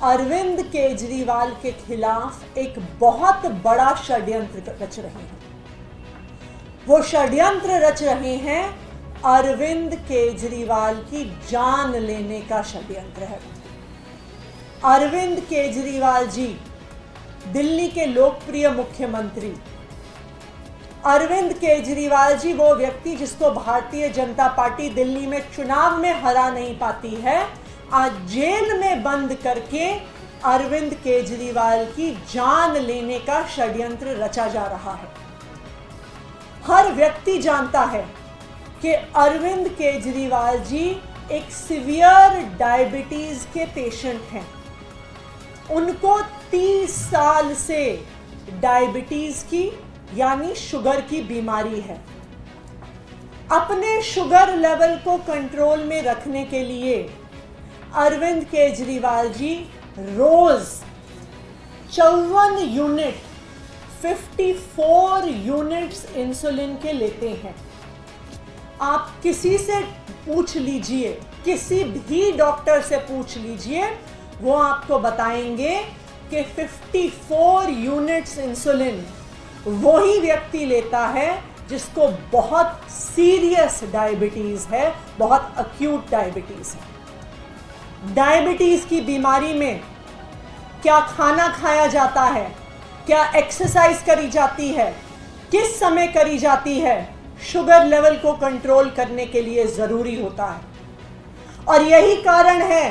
अरविंद केजरीवाल के खिलाफ एक बहुत बड़ा षड्यंत्र रच रहे हैं। वो षड्यंत्र रच रहे हैं अरविंद केजरीवाल की जान लेने का षड्यंत्र है। अरविंद केजरीवाल जी दिल्ली के लोकप्रिय मुख्यमंत्री, अरविंद केजरीवाल जी वो व्यक्ति जिसको भारतीय जनता पार्टी दिल्ली में चुनाव में हरा नहीं पाती है, आज जेल में बंद करके अरविंद केजरीवाल की जान लेने का षड्यंत्र रचा जा रहा है। हर व्यक्ति जानता है कि अरविंद केजरीवाल जी एक सीवियर डायबिटीज के पेशेंट हैं। उनको 30 साल से डायबिटीज की यानी शुगर की बीमारी है। अपने शुगर लेवल को कंट्रोल में रखने के लिए अरविंद केजरीवाल जी रोज 54 यूनिट्स इंसुलिन के लेते हैं। आप किसी से पूछ लीजिए, किसी भी डॉक्टर से पूछ लीजिए, वो आपको बताएंगे कि 54 यूनिट्स इंसुलिन वही व्यक्ति लेता है जिसको बहुत सीरियस डायबिटीज है, बहुत अक्यूट डायबिटीज है। डायबिटीज की बीमारी में क्या खाना खाया जाता है, क्या एक्सरसाइज करी जाती है, किस समय करी जाती है, शुगर लेवल को कंट्रोल करने के लिए जरूरी होता है। और यही कारण है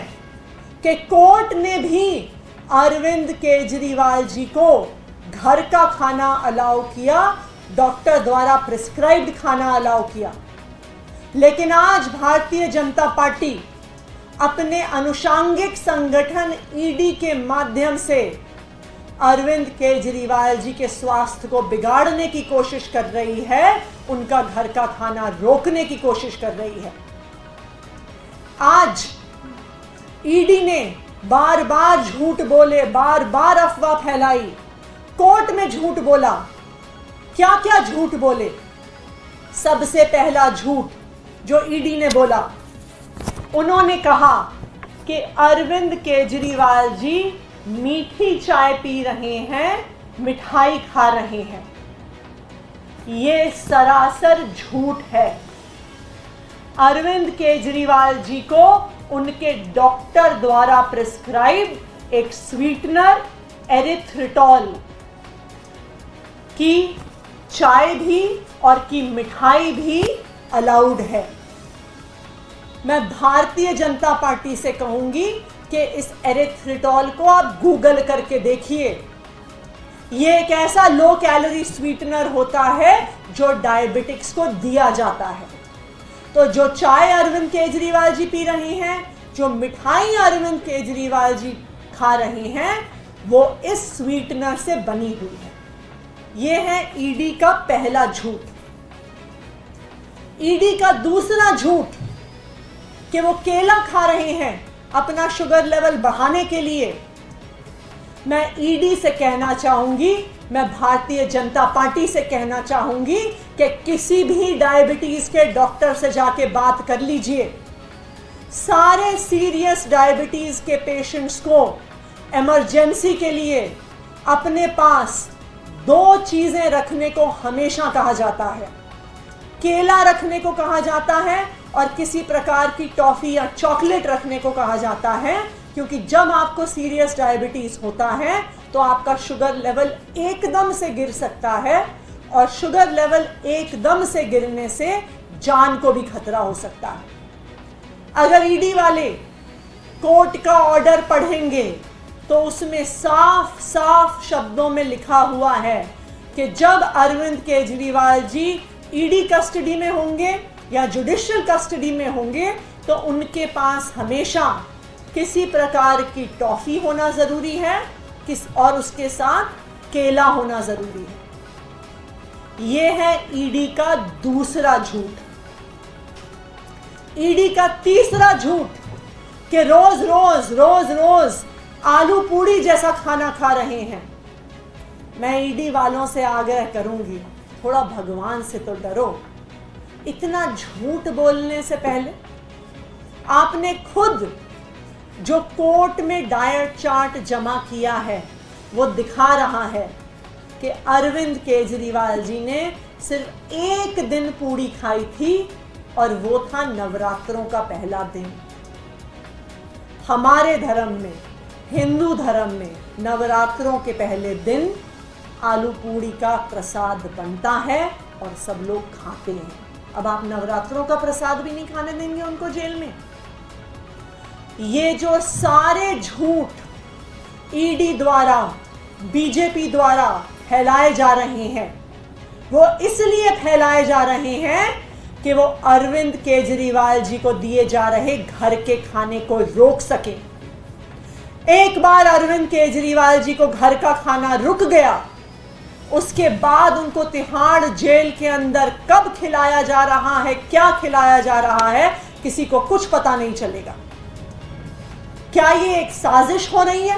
कि कोर्ट ने भी अरविंद केजरीवाल जी को घर का खाना अलाउ किया, डॉक्टर द्वारा प्रिस्क्राइब्ड खाना अलाउ किया। लेकिन आज भारतीय जनता पार्टी अपने अनुषांगिक संगठन ईडी के माध्यम से अरविंद केजरीवाल जी के स्वास्थ्य को बिगाड़ने की कोशिश कर रही है, उनका घर का खाना रोकने की कोशिश कर रही है। आज ईडी ने बार बार झूठ बोले, बार बार अफवाह फैलाई, कोर्ट में झूठ बोला। क्या क्या झूठ बोले? सबसे पहला झूठ जो ईडी ने बोला, उन्होंने कहा कि अरविंद केजरीवाल जी मीठी चाय पी रहे हैं, मिठाई खा रहे हैं। ये सरासर झूठ है। अरविंद केजरीवाल जी को उनके डॉक्टर द्वारा प्रिस्क्राइब एक स्वीटनर एरिथ्रिटॉल की चाय भी और की मिठाई भी अलाउड है। मैं भारतीय जनता पार्टी से कहूंगी कि इस एरिथ्रिटॉल को आप गूगल करके देखिए। ये एक ऐसा लो कैलोरी स्वीटनर होता है जो डायबिटिक्स को दिया जाता है। तो जो चाय अरविंद केजरीवाल जी पी रहे हैं, जो मिठाई अरविंद केजरीवाल जी खा रहे हैं, वो इस स्वीटनर से बनी हुई है। ये है ईडी का पहला झूठ। ईडी का दूसरा झूठ कि वो केला खा रहे हैं अपना शुगर लेवल बढ़ाने के लिए। मैं ईडी से कहना चाहूंगी, मैं भारतीय जनता पार्टी से कहना चाहूंगी कि किसी भी डायबिटीज के डॉक्टर से जाके बात कर लीजिए। सारे सीरियस डायबिटीज के पेशेंट्स को इमरजेंसी के लिए अपने पास 2 चीजें रखने को हमेशा कहा जाता है। केला रखने को कहा जाता है और किसी प्रकार की टॉफी या चॉकलेट रखने को कहा जाता है, क्योंकि जब आपको सीरियस डायबिटीज होता है तो आपका शुगर लेवल एकदम से गिर सकता है, और शुगर लेवल एकदम से गिरने से जान को भी खतरा हो सकता है। अगर ईडी वाले कोर्ट का ऑर्डर पढ़ेंगे तो उसमें साफ साफ शब्दों में लिखा हुआ है कि जब अरविंद केजरीवाल जी ईडी कस्टडी में होंगे या जुडिशियल कस्टडी में होंगे तो उनके पास हमेशा किसी प्रकार की टॉफी होना जरूरी है, और उसके साथ केला होना जरूरी है। यह है ईडी का दूसरा झूठ। ईडी का तीसरा झूठ कि रोज रोज रोज रोज आलू पूड़ी जैसा खाना खा रहे हैं। मैं ईडी वालों से आग्रह करूंगी, थोड़ा भगवान से तो डरो। इतना झूठ बोलने से पहले आपने खुद जो कोर्ट में डाइट चार्ट जमा किया है वो दिखा रहा है कि अरविंद केजरीवाल जी ने सिर्फ एक दिन पूड़ी खाई थी और वो था नवरात्रों का पहला दिन। हमारे धर्म में, हिंदू धर्म में, नवरात्रों के पहले दिन आलू पूड़ी का प्रसाद बनता है और सब लोग खाते हैं। अब आप नवरात्रों का प्रसाद भी नहीं खाने देंगे उनको जेल में? ये जो सारे झूठ ईडी द्वारा, बीजेपी द्वारा फैलाए जा रहे हैं, वो इसलिए फैलाए जा रहे हैं कि वो अरविंद केजरीवाल जी को दिए जा रहे घर के खाने को रोक सके। एक बार अरविंद केजरीवाल जी को घर का खाना रुक गया, उसके बाद उनको तिहाड़ जेल के अंदर कब खिलाया जा रहा है, क्या खिलाया जा रहा है, किसी को कुछ पता नहीं चलेगा। क्या ये एक साजिश हो रही है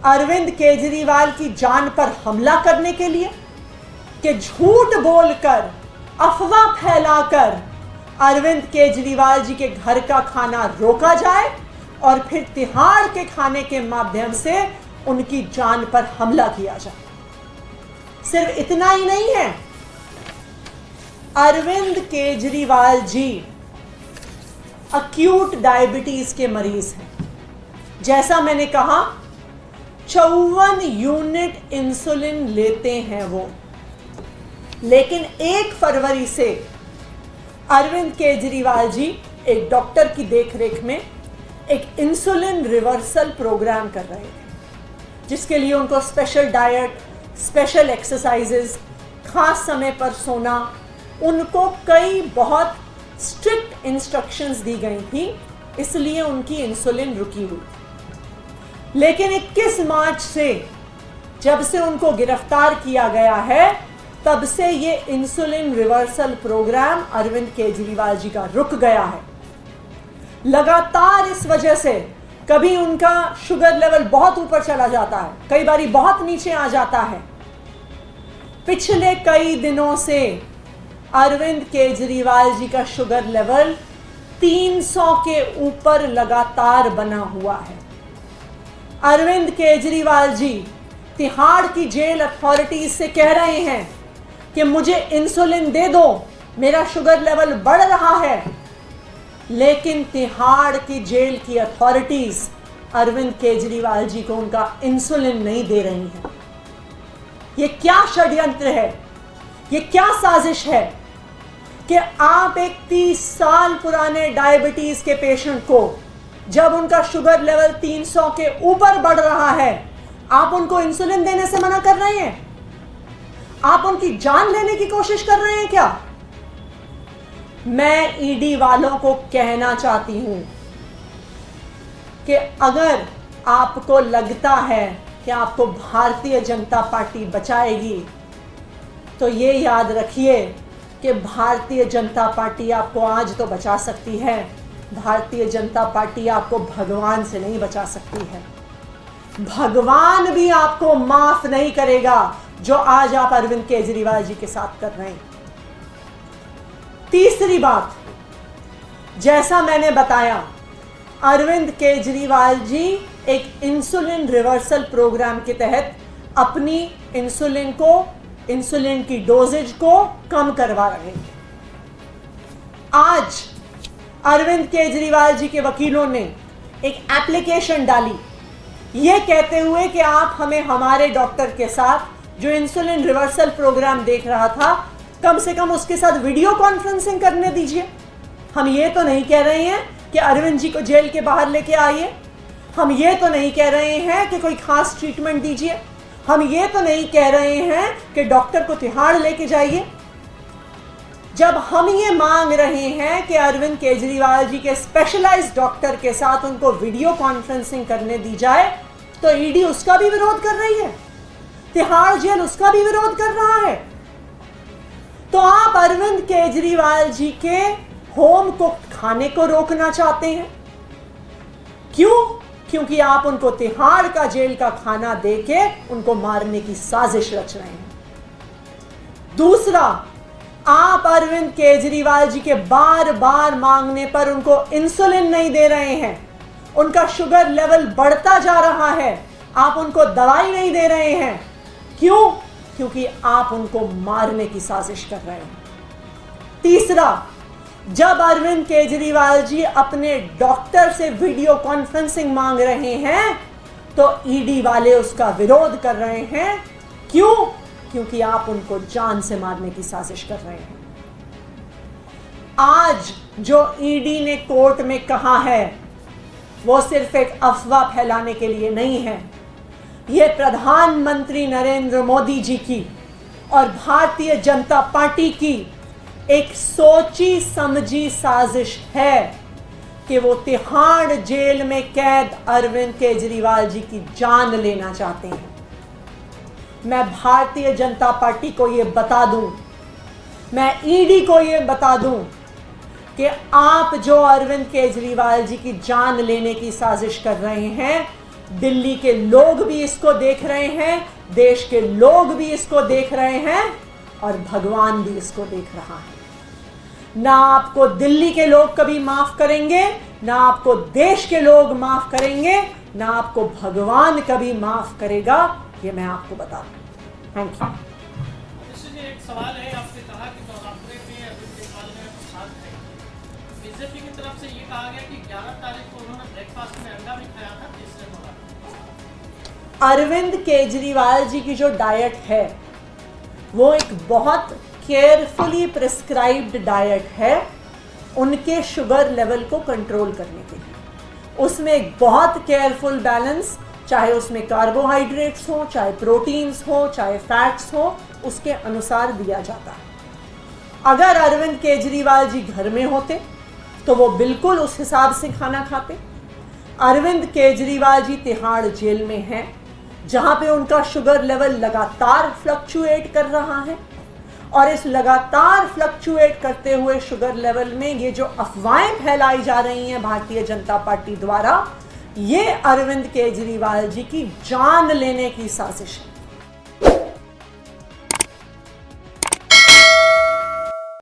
अरविंद केजरीवाल की जान पर हमला करने के लिए, कि झूठ बोलकर, अफवाह फैलाकर अरविंद केजरीवाल जी के घर का खाना रोका जाए और फिर तिहाड़ के खाने के माध्यम से उनकी जान पर हमला किया जाए? सिर्फ इतना ही नहीं है, अरविंद केजरीवाल जी अक्यूट डायबिटीज के मरीज हैं। जैसा मैंने कहा, 54 यूनिट इंसुलिन लेते हैं वो, लेकिन 1 फरवरी से अरविंद केजरीवाल जी एक डॉक्टर की देखरेख में एक इंसुलिन रिवर्सल प्रोग्राम कर रहे थे, जिसके लिए उनको स्पेशल डाइट, स्पेशल एक्सरसाइजेस, खास समय पर सोना, उनको कई बहुत स्ट्रिक्ट इंस्ट्रक्शंस दी गई थी, इसलिए उनकी इंसुलिन रुकी हुई थी। लेकिन 21 मार्च से जब से उनको गिरफ्तार किया गया है, तब से ये insulin reversal program Arvind Kejriwal ji का रुक गया है। लगातार इस वजह से कभी उनका शुगर लेवल बहुत ऊपर चला जाता है, कई बारी बहुत नीचे आ जाता है। पिछले कई दिनों से अरविंद केजरीवाल जी का शुगर लेवल 300 के ऊपर लगातार बना हुआ है। अरविंद केजरीवाल जी तिहाड़ की जेल अथॉरिटीज से कह रहे हैं कि मुझे इंसुलिन दे दो, मेरा शुगर लेवल बढ़ रहा है, लेकिन तिहाड़ की जेल की अथॉरिटीज अरविंद केजरीवाल जी को उनका इंसुलिन नहीं दे रही हैं। ये क्या षड्यंत्र है, ये क्या साजिश है कि आप एक 30 साल पुराने डायबिटीज के पेशेंट को, जब उनका शुगर लेवल 300 के ऊपर बढ़ रहा है, आप उनको इंसुलिन देने से मना कर रहे हैं? आप उनकी जान लेने की कोशिश कर रहे हैं क्या? मैं ईडी वालों को कहना चाहती हूं कि अगर आपको लगता है कि आपको भारतीय जनता पार्टी बचाएगी, तो ये याद रखिए कि भारतीय जनता पार्टी आपको आज तो बचा सकती है, भारतीय जनता पार्टी आपको भगवान से नहीं बचा सकती है। भगवान भी आपको माफ नहीं करेगा जो आज आप अरविंद केजरीवाल जी के साथ कर रहे हैं। तीसरी बात, जैसा मैंने बताया, अरविंद केजरीवाल जी एक इंसुलिन रिवर्सल प्रोग्राम के तहत अपनी इंसुलिन की डोजेज को कम करवा रहे हैं। आज अरविंद केजरीवाल जी के वकीलों ने एक एप्लीकेशन डाली, ये कहते हुए कि आप हमें हमारे डॉक्टर के साथ जो इंसुलिन रिवर्सल प्रोग्राम देख रहा था, कम से कम उसके साथ वीडियो कॉन्फ्रेंसिंग करने दीजिए। हम ये तो नहीं कह रहे हैं कि अरविंद जी को जेल के बाहर लेके आइए, हम ये तो नहीं कह रहे हैं कि कोई खास ट्रीटमेंट दीजिए, हम ये तो नहीं कह रहे हैं कि डॉक्टर को तिहाड़ लेके जाइए। जब हम ये मांग रहे हैं कि अरविंद केजरीवाल जी के स्पेशलाइज्ड डॉक्टर के साथ उनको वीडियो कॉन्फ्रेंसिंग करने दी जाए, तो ईडी उसका भी विरोध कर रही है, तिहाड़ जेल उसका भी विरोध कर रहा है। तो आप अरविंद केजरीवाल जी के होम कुक्ड खाने को रोकना चाहते हैं। क्यों? क्योंकि आप उनको तिहाड़ का जेल का खाना देके उनको मारने की साजिश रच रहे हैं। दूसरा, आप अरविंद केजरीवाल जी के बार बार मांगने पर उनको इंसुलिन नहीं दे रहे हैं, उनका शुगर लेवल बढ़ता जा रहा है, आप उनको दवाई नहीं दे रहे हैं। क्यों? क्योंकि आप उनको मारने की साजिश कर रहे हैं। तीसरा, जब अरविंद केजरीवाल जी अपने डॉक्टर से वीडियो कॉन्फ्रेंसिंग मांग रहे हैं तो ईडी वाले उसका विरोध कर रहे हैं। क्यों? क्योंकि आप उनको जान से मारने की साजिश कर रहे हैं। आज जो ईडी ने कोर्ट में कहा है वो सिर्फ एक अफवाह फैलाने के लिए नहीं है। यह प्रधानमंत्री नरेंद्र मोदी जी की और भारतीय जनता पार्टी की एक सोची समझी साजिश है कि वो तिहाड़ जेल में कैद अरविंद केजरीवाल जी की जान लेना चाहते हैं। मैं भारतीय जनता पार्टी को ये बता दूं, मैं ईडी को ये बता दूं कि आप जो अरविंद केजरीवाल जी की जान लेने की साजिश कर रहे हैं, दिल्ली के लोग भी इसको देख रहे हैं, देश के लोग भी इसको देख रहे हैं और भगवान भी इसको देख रहा है। ना आपको दिल्ली के लोग कभी माफ करेंगे, ना आपको देश के लोग माफ करेंगे, ना आपको भगवान कभी माफ करेगा, ये मैं आपको बता दूं। Thank you. एक सवाल है, आपने कहा कि नवरात्रे में अरविंद केजरीवाल ने प्रसाद खाई। बीजेपी की तरफ से ये कहा गया कि 11 तारीख को उन्होंने ब्रेकफास्ट में अंडा भी खाया था, तीसरे नवरात्र। अरविंद केजरीवाल जी की जो डाइट है वो एक बहुत केयरफुली प्रिस्क्राइब्ड डाइट है उनके शुगर लेवल को कंट्रोल करने के लिए। उसमें एक बहुत केयरफुल बैलेंस, चाहे उसमें कार्बोहाइड्रेट्स हो, चाहे प्रोटीन्स हो, चाहे फैट्स हो, उसके अनुसार दिया जाता है। अगर अरविंद केजरीवाल जी घर में होते तो वो बिल्कुल उस हिसाब से खाना खाते। अरविंद केजरीवाल जी तिहाड़ जेल में हैं, जहां पे उनका शुगर लेवल लगातार फ्लक्चुएट कर रहा है और इस लगातार फ्लक्चुएट करते हुए शुगर लेवल में ये जो अफवाहें फैलाई जा रही हैं भारतीय जनता पार्टी द्वारा, ये अरविंद केजरीवाल जी की जान लेने की साजिश है।